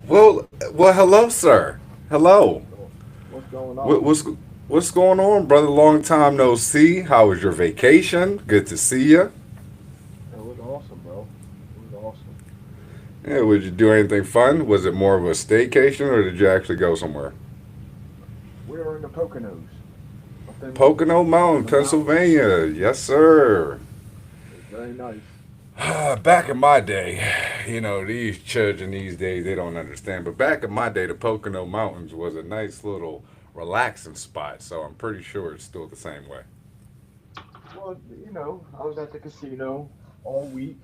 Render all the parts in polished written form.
Well, hello, sir. Hello. So, what's going What, on? what's what's going on, brother? Long time no see. How was your vacation? Good to see you. It was awesome, bro. It was awesome. Yeah, would you do anything fun? Was it more of a staycation, or did you actually go somewhere? We were in the Poconos, Pocono up in Mountain, the mountains. Pennsylvania. Yes, sir. It was very nice. Back in my day, these children these days they don't understand. But back in my day, the Pocono Mountains was a nice little relaxing spot. So I'm pretty sure it's still the same way. Well, I was at the casino all week,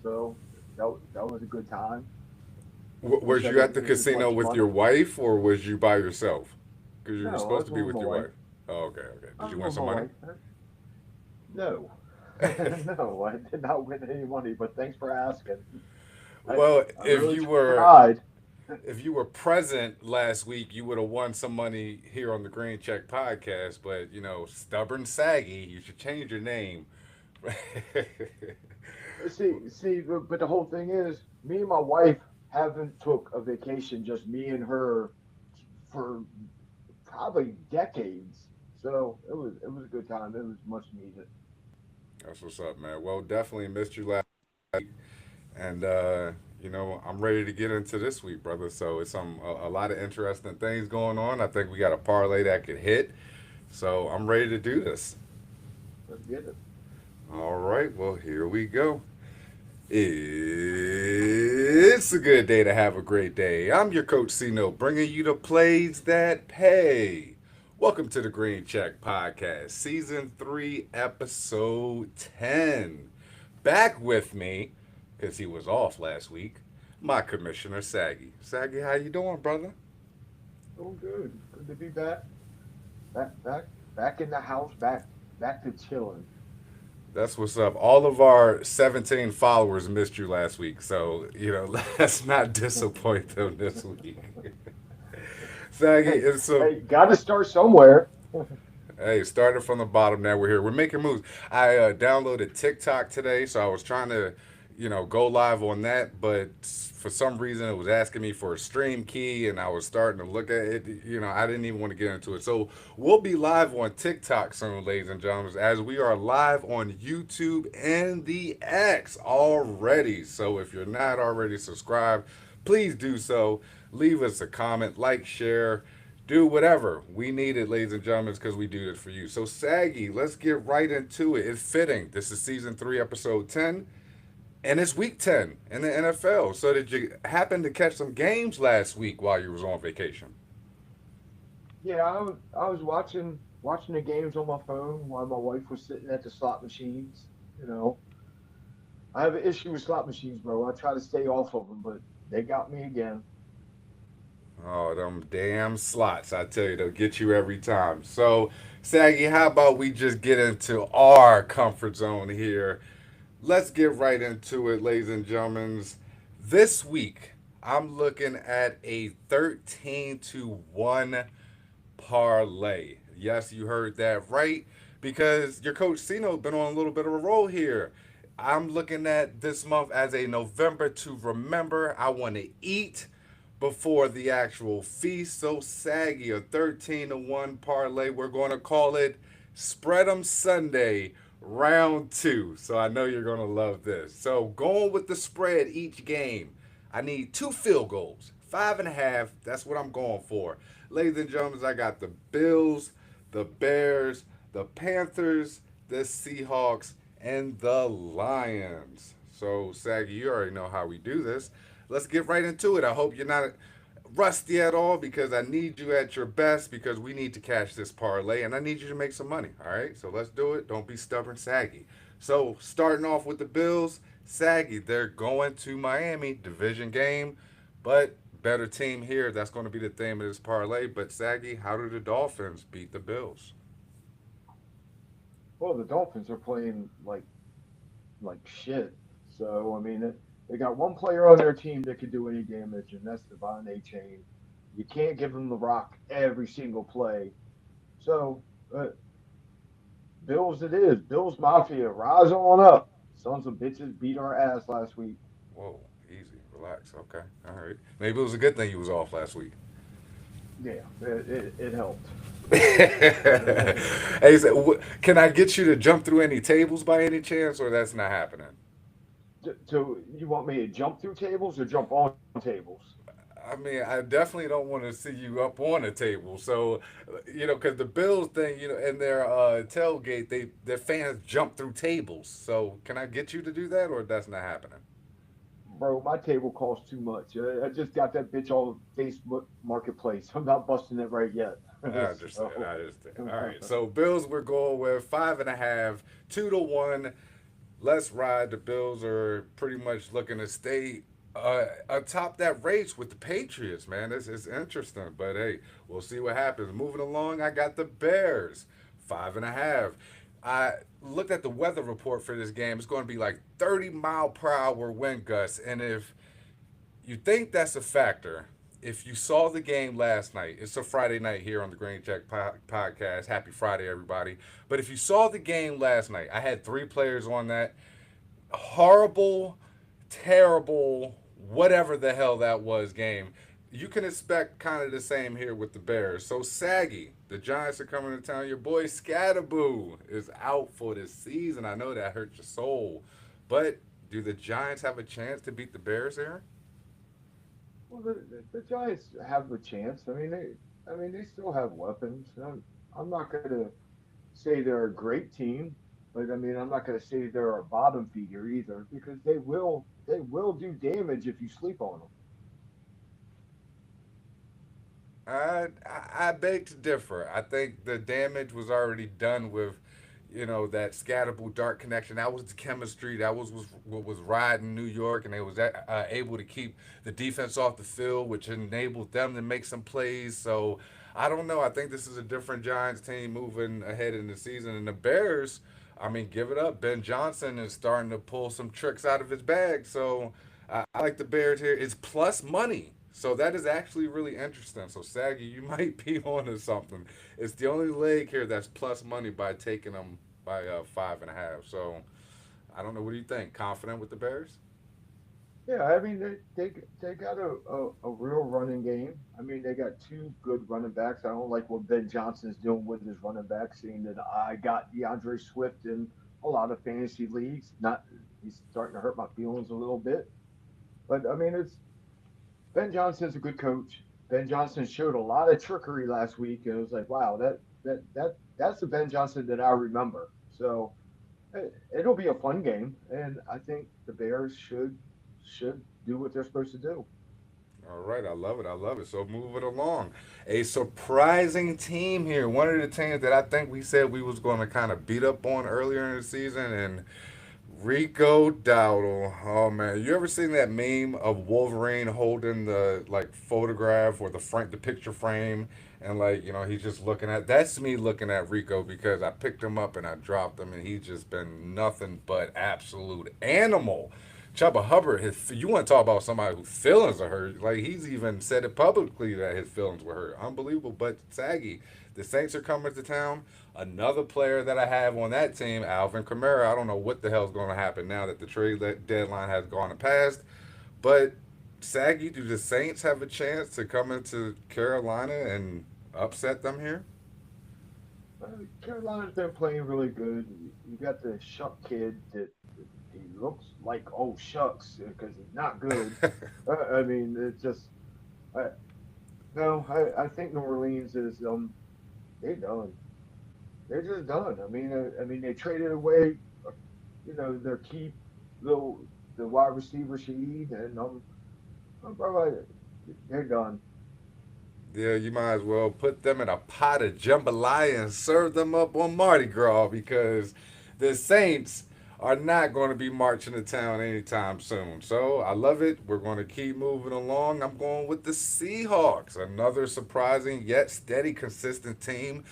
so that was a good time. Wish Was I you didn't at the lose as casino much with your money. wife, or was you by yourself? Because you were No, I supposed was to be with with my your wife. wife. Oh, okay, okay. I Did you was win with my some money? wife. No, no, I did not win any money. But thanks for asking. I Well, I really tried. if you were present last week, you would have won some money here on the Green Check podcast. But stubborn saggy, you should change your name. But the whole thing is, me and my wife haven't took a vacation, just me and her, for probably decades. So it was a good time. It was much needed. That's what's up, man. Well, definitely missed you last, and I'm ready to get into this week, brother. So it's a lot of interesting things going on. I think we got a parlay that could hit. So I'm ready to do this. Let's get it. All right, well, here we go. It's a good day to have a great day. I'm your coach Cino, bringing you the plays that pay. Welcome to the Green Check Podcast, Season 3, Episode 10. Back with me, because he was off last week, my commissioner, Saggy. Saggy, how you doing, brother? Doing good. Good to be back. Back in the house. Back to chilling. That's what's up. All of our 17 followers missed you last week, so, let's not disappoint them this week. Saggy, Hey, it's a hey, got to start somewhere. Hey, started from the bottom. Now we're here. We're making moves. I downloaded TikTok today, so I was trying to, go live on that, but for some reason it was asking me for a stream key, and I was starting to look at it. I didn't even want to get into it. So we'll be live on TikTok soon, ladies and gentlemen, as we are live on YouTube and the X already. So if you're not already subscribed, please do so. Leave us a comment, like, share, do whatever. We need it, ladies and gentlemen, because we do this for you. So, Saggy, let's get right into it. It's fitting. This is season 3, episode 10, and it's week 10 in the NFL. So, did you happen to catch some games last week while you was on vacation? Yeah, I was watching the games on my phone while my wife was sitting at the slot machines. You know, I have an issue with slot machines, bro. I try to stay off of them, but they got me again. Oh, them damn slots. I tell you, they'll get you every time. So, Saggy, how about we just get into our comfort zone here? Let's get right into it, ladies and gentlemen. This week, I'm looking at a 13 to 1 parlay. Yes, you heard that right, because your coach Cino been on a little bit of a roll here. I'm looking at this month as a November to remember. I want to eat before the actual feast. So saggy, a 13 to 1 parlay. We're going to call it Spread 'em Sunday round 2. So I know you're going to love this. So going with the spread each game. I need 2 field goals. 5.5. That's what I'm going for. Ladies and gentlemen, I got the Bills, the Bears, the Panthers, the Seahawks, and the Lions. So, Saggy, you already know how we do this. Let's get right into it. I hope you're not rusty at all, because I need you at your best, because we need to cash this parlay and I need you to make some money. All right, so let's do it. Don't be stubborn, Saggy. So, starting off with the Bills, Saggy, they're going to Miami, division game, but better team here. That's going to be the theme of this parlay. But, Saggy, how do the Dolphins beat the Bills? Well, the Dolphins are playing like shit. So I mean, they got one player on their team that can do any damage, and that's Devon A. Chain. You can't give him the rock every single play. So Bills it is. Bills Mafia, rise on up. Sons of bitches beat our ass last week. Whoa, easy. Relax. Okay. All right. Maybe it was a good thing you was off last week. Yeah, it helped. Hey, so, can I get you to jump through any tables by any chance, or that's not happening? So you want me to jump through tables or jump on tables? I mean, I definitely don't want to see you up on a table. So, because the Bills thing, in their tailgate, their fans jump through tables. So, can I get you to do that, or that's not happening? Bro, my table costs too much. I just got that bitch on Facebook Marketplace. I'm not busting it right yet. I understand. I So, understand. All right. So, Bills, we're going with 5.5, 2-1. Let's ride. The Bills are pretty much looking to stay atop that race with the Patriots, man. This is interesting, but hey, we'll see what happens. Moving along, I got the Bears, 5.5. I looked at the weather report for this game. It's going to be like 30-mile-per-hour wind gusts, and if you think that's a factor, if you saw the game last night, it's a Friday night here on the Green Check podcast. Happy Friday, everybody. But if you saw the game last night, I had three players on that. Horrible, terrible, whatever the hell that was game. You can expect kind of the same here with the Bears. So, Saggy, the Giants are coming to town. Your boy Scatterboo is out for this season. I know that hurts your soul. But do the Giants have a chance to beat the Bears here? well, the Giants have a chance. I mean, they still have weapons. I'm not gonna say they're a great team, but I mean, I'm not gonna say they're a bottom feeder either because they will do damage if you sleep on them. I beg to differ. I think the damage was already done with, that scatterable dark connection. That was the chemistry. That was what was riding New York, and they was able to keep the defense off the field, which enabled them to make some plays. So I don't know. I think this is a different Giants team moving ahead in the season, and the Bears. I mean, give it up. Ben Johnson is starting to pull some tricks out of his bag. So I like the Bears here. It's plus money. So that is actually really interesting. So Saggy, you might be onto something. It's the only leg here that's plus money by taking them by 5.5. So I don't know. What do you think? Confident with the Bears? Yeah, I mean they got a real running game. I mean they got two good running backs. I don't like what Ben Johnson's doing with his running back, seeing that I got DeAndre Swift in a lot of fantasy leagues. Not he's starting to hurt my feelings a little bit. But I mean it's Ben Johnson's a good coach. Ben Johnson showed a lot of trickery last week, and it was like, wow, that's the Ben Johnson that I remember. So it'll be a fun game, and I think the Bears should do what they're supposed to do. All right, I love it. I love it. So moving along, a surprising team here. One of the teams that I think we said we was going to kind of beat up on earlier in the season, and Rico Dowdle. Oh man, you ever seen that meme of Wolverine holding the like photograph or the picture frame, and like he's just looking at. That's me looking at Rico because I picked him up and I dropped him, and he's just been nothing but absolute animal. Chuba Hubbard, you want to talk about somebody whose feelings are hurt? Like he's even said it publicly that his feelings were hurt. Unbelievable. But Saggy, the Saints are coming to town. Another player that I have on that team, Alvin Kamara. I don't know what the hell's going to happen now that the trade deadline has gone and passed. But Saggy, do the Saints have a chance to come into Carolina and upset them here? Carolina's been playing really good. You got the Shuck kid that he looks like oh shucks because he's not good. I mean, it's just I, no. I think New Orleans is they done. They're just done. I mean they traded away, their key little the wide receiver Sheed and bro, they're done. Yeah, you might as well put them in a pot of jambalaya and serve them up on Mardi Gras because the Saints are not going to be marching to town anytime soon. So I love it. We're going to keep moving along. I'm going with the Seahawks, another surprising yet steady, consistent team.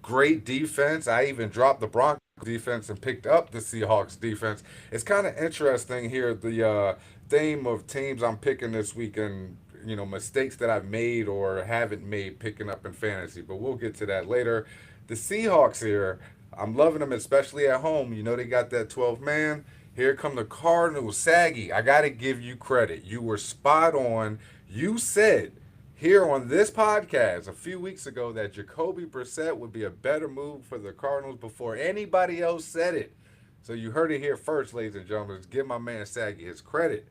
Great defense. I even dropped the Broncos defense and picked up the Seahawks defense. It's kind of interesting here the theme of teams I'm picking this week and mistakes that I've made or haven't made picking up in fantasy. But we'll get to that later. The Seahawks here, I'm loving them, especially at home. They got that 12 man. Here come the Cardinals. Saggy, I got to give you credit. You were spot on. You said here on this podcast a few weeks ago that Jacoby Brissett would be a better move for the Cardinals before anybody else said it. So you heard it here first, ladies and gentlemen. Let's give my man Saggy his credit.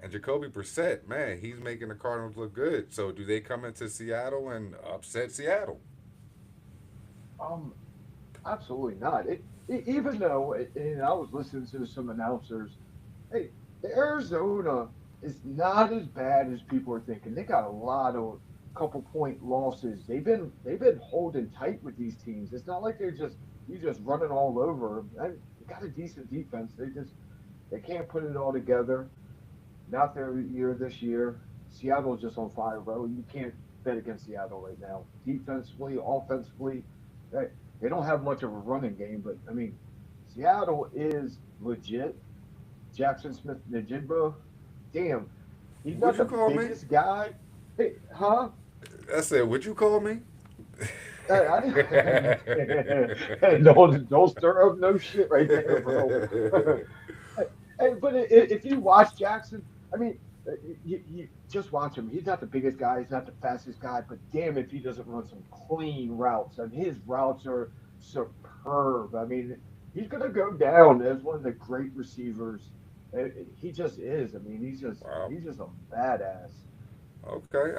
And Jacoby Brissett, man, he's making the Cardinals look good. So do they come into Seattle and upset Seattle? Um, Absolutely not. Even though, and I was listening to some announcers, hey, the Arizona is not as bad as people are thinking. They got a lot of couple point losses. They've been holding tight with these teams. It's not like you just running all over 'em. They got a decent defense. They can't put it all together. Not their year this year. Seattle's just on fire, bro. You can't bet against Seattle right now. Defensively, offensively, they, they don't have much of a running game, but I mean, Seattle is legit. Jackson Smith Najibba, damn, he's not Would you the call me? biggest guy. Hey, huh? I said, would you call me? Don't stir up no shit right there, bro. Hey, but if you watch Jackson, I mean, you just watch him. He's not the biggest guy. He's not the fastest guy, but damn if he doesn't run some clean routes. And his routes are superb. I mean, he's gonna go down as one of the great receivers. He just is. I mean, Wow. he's just a badass. Okay,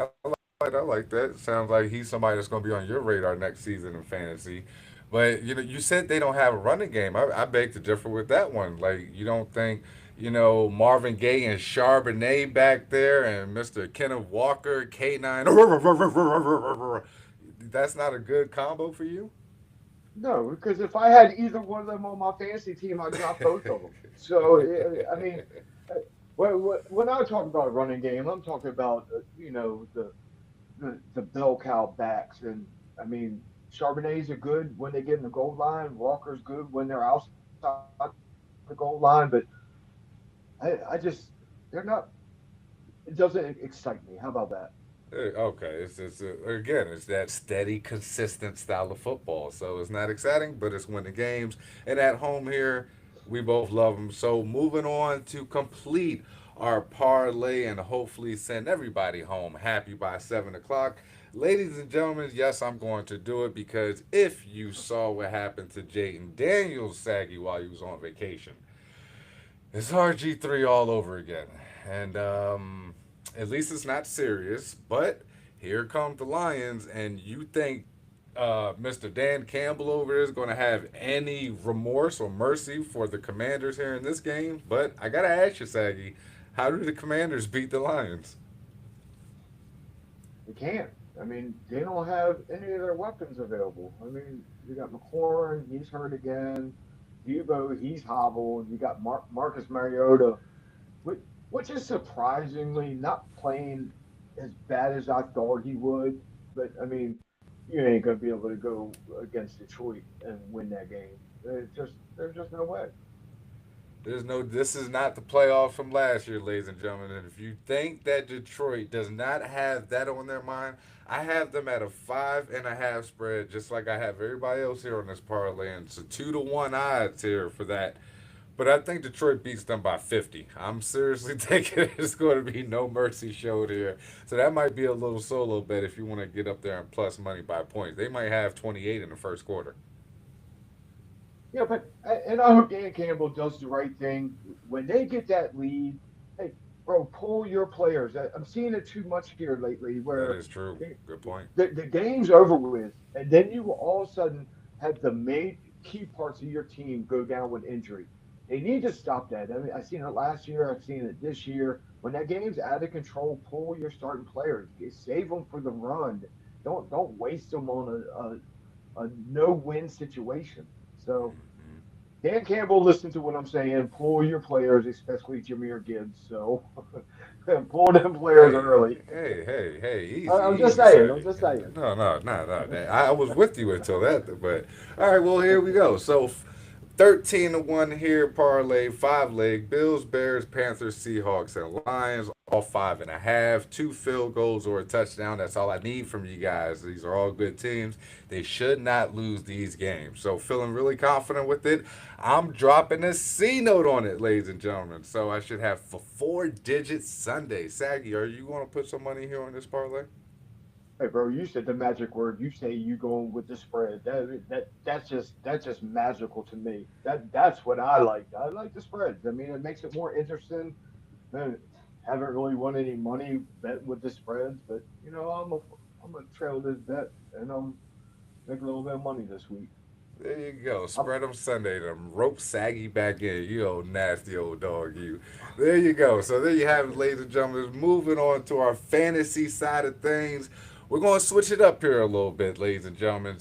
I like that. Sounds like he's somebody that's going to be on your radar next season in fantasy. But you said they don't have a running game. I beg to differ with that one. Like you don't think Marvin Gaye and Charbonnet back there and Mr. Kenneth Walker K9. That's not a good combo for you. No, because if I had either one of them on my fantasy team, I'd drop both of them. So I mean, when I talk about running game, I'm talking about the bell cow backs, and I mean Charbonnets are good when they get in the goal line. Walker's good when they're outside the goal line, but I just they're not. It doesn't excite me. How about that? Okay, again, it's that steady, consistent style of football. So it's not exciting, but it's winning games. And at home here, we both love them. So moving on to complete our parlay and hopefully send everybody home happy by 7 o'clock. Ladies and gentlemen, yes, I'm going to do it because if you saw what happened to Jayden Daniels Saggy while he was on vacation, it's RG3 all over again. And at least it's not serious. But here come the Lions, and you think Mr. Dan Campbell over there is going to have any remorse or mercy for the Commanders here in this game? But I got to ask you, Saggy, how do the Commanders beat the Lions? They can't. I mean, they don't have any of their weapons available. I mean, you got McLaurin, he's hurt again. Debo, he's hobbled. You got Marcus Mariota, which, which is surprisingly not playing as bad as I thought he would. But I mean, you ain't gonna be able to go against Detroit and win that game. There's just no way. This is not the playoff from last year, ladies and gentlemen. And if you think that Detroit does not have that on their mind, I have them at a 5.5 spread, just like I have everybody else here on this parlay. And it's a 2-1 odds here for that. But I think Detroit beats them by 50. I'm seriously thinking it's going to be no mercy showed here. So that might be a little solo bet if you want to get up there and plus money by points. They might have 28 in the first quarter. Yeah, but and I hope Dan Campbell does the right thing when they get that lead. Hey, bro, pull your players. I'm seeing it too much here lately, That where is true. Good point. the game's over with, and then you will all of a sudden have the main key parts of your team go down with injury. They need to stop that. I mean, I've seen it last year. I've seen it this year. When that game's out of control, pull your starting players. Save them for the run. Don't waste them on a no win situation. So Dan Campbell, listen to what I'm saying. Pull your players, especially Jameer Gibbs. So pull them players Hey, early. hey, I'm just easy, saying. I'm Saggy. just saying. No. I was with you until that, but all right. Well, here we go. So 13-1 here, parlay, 5 leg. Bills, Bears, Panthers, Seahawks, and Lions, all 5.5. 2 field goals or a touchdown. That's all I need from you guys. These are all good teams. They should not lose these games. So, feeling really confident with it. I'm dropping a C note on it, ladies and gentlemen. So, I should have for 4 digit Sunday. Saggy, are you going to put some money here on this parlay? Hey, bro, you said the magic word. You say you going with the spread. That's just magical to me. That's what I like. I like the spreads. I mean, it makes it more interesting. I haven't really won any money betting with the spreads, but I'm gonna trail this bet and make a little bit of money this week. There you go. I'm, Spread them Sunday. Them rope Saggy back in. You old nasty old dog, you. There you go. So there you have it, ladies and gentlemen. Moving on to our fantasy side of things. We're going to switch it up here a little bit, ladies and gentlemen.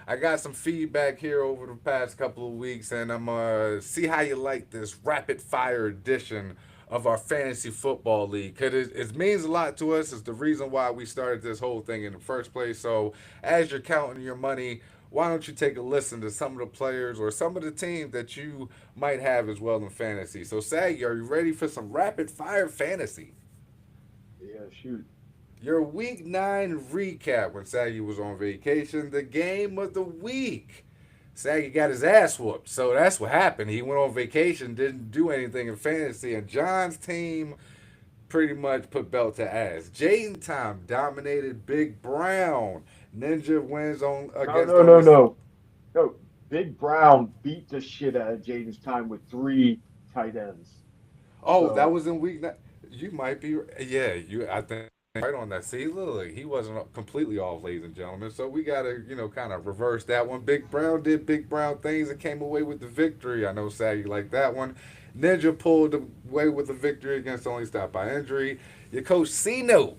I got some feedback here over the past couple of weeks, and I'm going to see how you like this rapid fire edition of our fantasy football league. Because it means a lot to us. It's the reason why we started this whole thing in the first place. So as you're counting your money, why don't you take a listen to some of the players or some of the teams that you might have as well in fantasy? So, Sag, are you ready for some rapid fire fantasy? yeah, shoot. Your week 9 recap when Saggy was on vacation, the game of the week. Saggy got his ass whooped. So that's what happened. He went on vacation, didn't do anything in fantasy, and John's team pretty much put belt to ass. Jaden Time dominated Big Brown. Ninja wins on No, against no, no, only. no, no. Big Brown beat the shit out of Jaden's time with three tight ends. Oh, that So was in week 9. You might be, yeah. I think right on that. See, look, he wasn't completely off, ladies and gentlemen. So we gotta, kind of reverse that one. Big Brown did Big Brown things and came away with the victory. I know Saggy like that one. Ninja pulled away with the victory against only stop by injury. Your coach Cino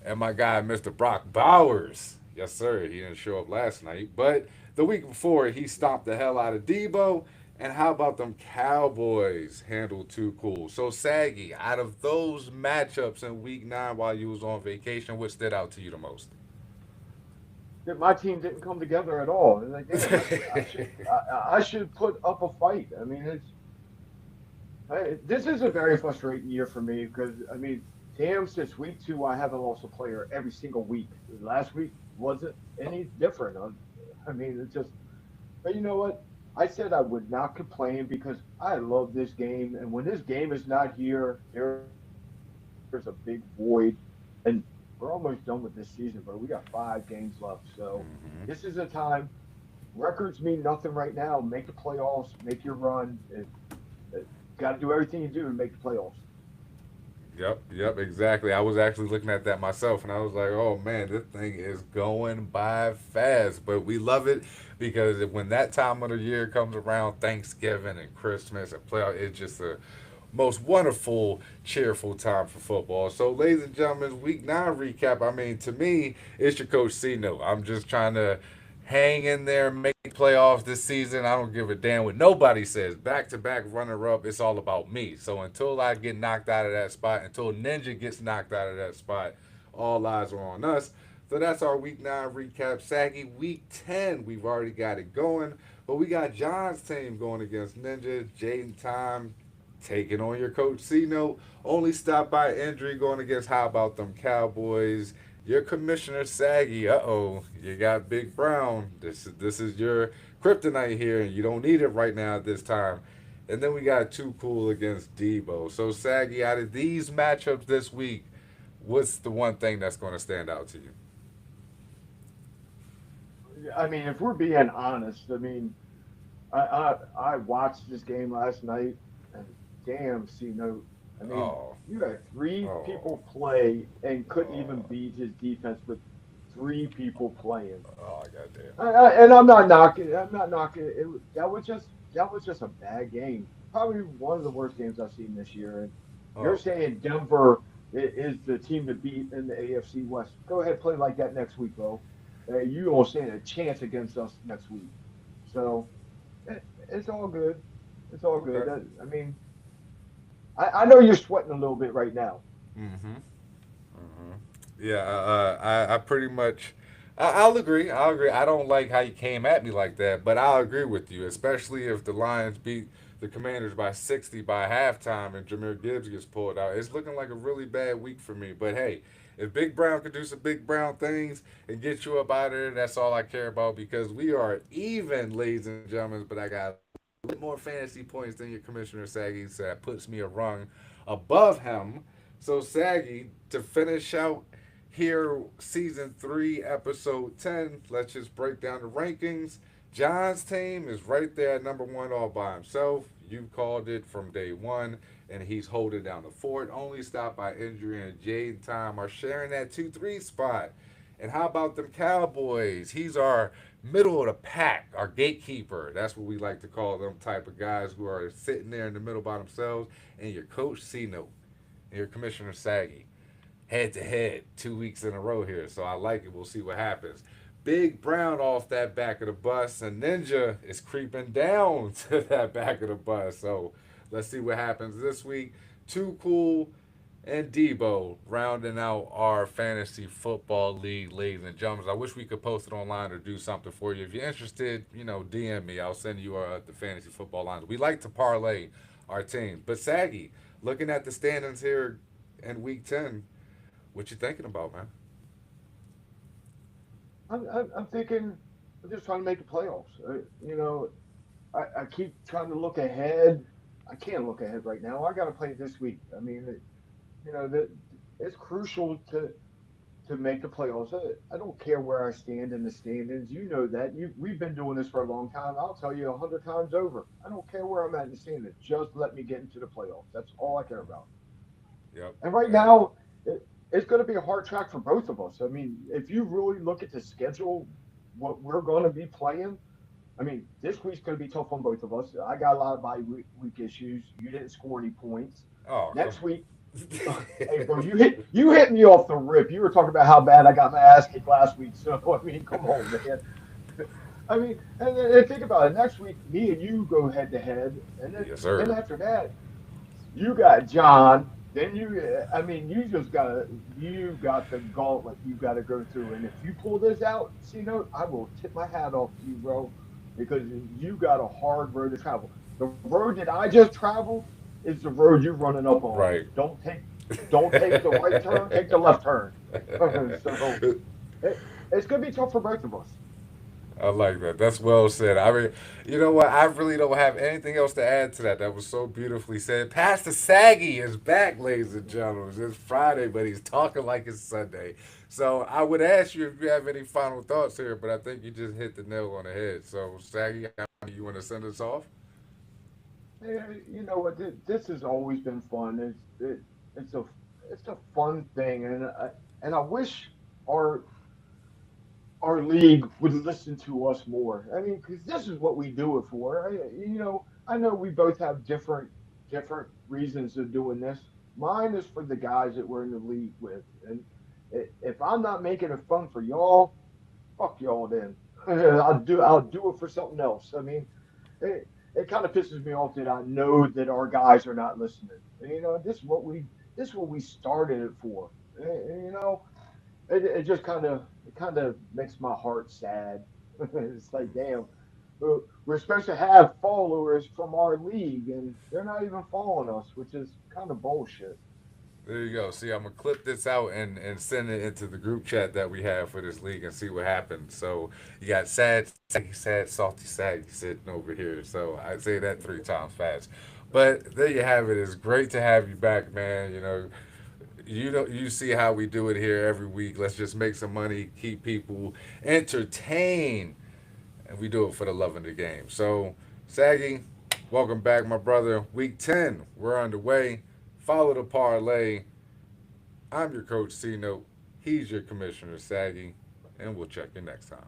and my guy Mr. Brock Bowers. Yes, sir. He didn't show up last night, but the week before he stomped the hell out of Debo. And how about them Cowboys handled too cool? So Saggy, out of those matchups in week 9 while you was on vacation, what stood out to you the most? my team didn't come together at all. And like, damn, I should put up a fight. I mean, this is a very frustrating year for me because I mean, damn, since week 2 I haven't lost a player every single week. Last week wasn't any different. I mean, it's just. But you know what? I said I would not complain because I love this game, and when this game is not here, there's a big void. And we're almost done with this season, bro. We got 5 games left, so this Mm-hmm. is a time. Records mean nothing right now. Make the playoffs, make your run. Got to do everything you do to make the playoffs. Yep, exactly. I was actually looking at that myself, and I was like, "Oh man, this thing is going by fast." But we love it because when that time of the year comes around, Thanksgiving and Christmas and playoff, it's just a most wonderful, cheerful time for football. So, ladies and gentlemen, week 9 recap. I mean, to me, it's your coach C note. I'm just trying to hang in there, make playoffs this season. I don't give a damn what nobody says. Back to back runner up, it's all about me. So until I get knocked out of that spot, until Ninja gets knocked out of that spot, all eyes are on us. So that's our week 9 recap. Saggy, week 10, we've already got it going. But we got John's team going against Ninja, Jaden Time taking on your coach C note. Only stopped by injury going against how about them Cowboys. Your commissioner Saggy, you got Big Brown. This is your kryptonite here, and you don't need it right now at this time. And then we got Too Cool against Debo. So Saggy, out of these matchups this week, what's the one thing that's going to stand out to you? I mean, if we're being honest, I mean, I watched this game last night, and damn, C note. I mean, Oh, you had three oh, people play and couldn't even oh, beat his defense with 3 people playing. oh, goddamn. And I'm not knocking. I'm not knocking. That was just a bad game. Probably one of the worst games I've seen this year. And you're Oh, saying Denver is the team to beat in the AFC West. Go ahead, play like that next week, bro. You don't stand a chance against us next week. So it's all good. It's all good. okay. I mean, I know you're sweating a little bit right now. Mm-hmm. Mm-hmm. Yeah, I pretty much I'll agree. I'll agree. I don't like how you came at me like that, but I'll agree with you, especially if the Lions beat the Commanders by 60 by halftime and Jameer Gibbs gets pulled out. It's looking like a really bad week for me. But hey, if Big Brown can do some Big Brown things and get you up out of there, that's all I care about because we are even, ladies and gentlemen. But I got a bit more fantasy points than your Commissioner Saggy, so that puts me a rung above him. So, Saggy, to finish out here, season 3, episode 10. Let's just break down the rankings. John's team is right there at number one all by himself. You called it from day one, and he's holding down the fort. Only stopped by injury, and Jade and Tom are sharing that 2-3 spot. And how about them Cowboys? He's our middle of the pack, our gatekeeper. That's what we like to call them type of guys who are sitting there in the middle by themselves. And your coach, C-Note, and your commissioner, Saggy, head to head 2 weeks in a row here. So I like it. We'll see what happens. Big Brown off that back of the bus, and Ninja is creeping down to that back of the bus. So let's see what happens this week. Too Cool and Debo rounding out our fantasy football league, ladies and gentlemen. I wish we could post it online or do something for you. If you're interested, DM me. I'll send you the fantasy football lines. We like to parlay our teams. But Saggy, looking at the standings here in week 10, what you thinking about, man? I'm thinking, I'm just trying to make the playoffs. I keep trying to look ahead. I can't look ahead right now. I got to play this week. I mean, that it's crucial to make the playoffs. I don't care where I stand in the standings. You know that. We've been doing this for a long time. I'll tell you 100 times over. I don't care where I'm at in the standings. Just let me get into the playoffs. That's all I care about. Yep. And right And now, it's going to be a hard track for both of us. I mean, if you really look at the schedule, what we're going to be playing, I mean, this week's going to be tough on both of us. I got a lot of bye week issues. You didn't score any points. oh, come Next week, hey, bro, you hit me off the rip. You were talking about how bad I got my ass kicked last week. So I mean, come on, man. I mean, and think about it. Next week, me and you go head to head, and then yes, then sir. after that, you got John. Then I mean, you got the gauntlet you got to go through. And if you pull this out, see, no, I will tip my hat off to you, bro, because you got a hard road to travel. The road that I just traveled is the road you're running up on. Right. Don't take the right turn, take the left turn. So it's gonna be tough for both of us. I like that. That's well said. I mean, you know what? I really don't have anything else to add to that. That was so beautifully said. Pastor Saggy is back, ladies and gentlemen. It's Friday, but he's talking like it's Sunday. So I would ask you if you have any final thoughts here, but I think you just hit the nail on the head. So, Saggy, you want to send us off? You know what? This has always been fun. It's a it's a fun thing, and I wish our our league would listen to us more. I mean, because this is what we do it for. I know we both have different reasons of doing this. Mine is for the guys that we're in the league with, and if I'm not making it fun for y'all, fuck y'all. Then I'll do it for something else. I mean, it kind of pisses me off that I know that our guys are not listening. And, this is what we started it for. You know, it just kind of makes my heart sad. It's like, damn, we're supposed to have followers from our league, and they're not even following us, which is kind of bullshit. There you go. See, I'm gonna clip this out and send it into the group chat that we have for this league and see what happens. So you got sad, salty, saggy sitting over here. So I say that 3 times fast. But there you have it. It's great to have you back, man. You see how we do it here every week. Let's just make some money, keep people entertained, and we do it for the love of the game. So, Saggy, welcome back, my brother. Week 10, we're underway. Follow the parlay. I'm your coach, C Note. He's your commissioner, Saggy, and we'll check you next time.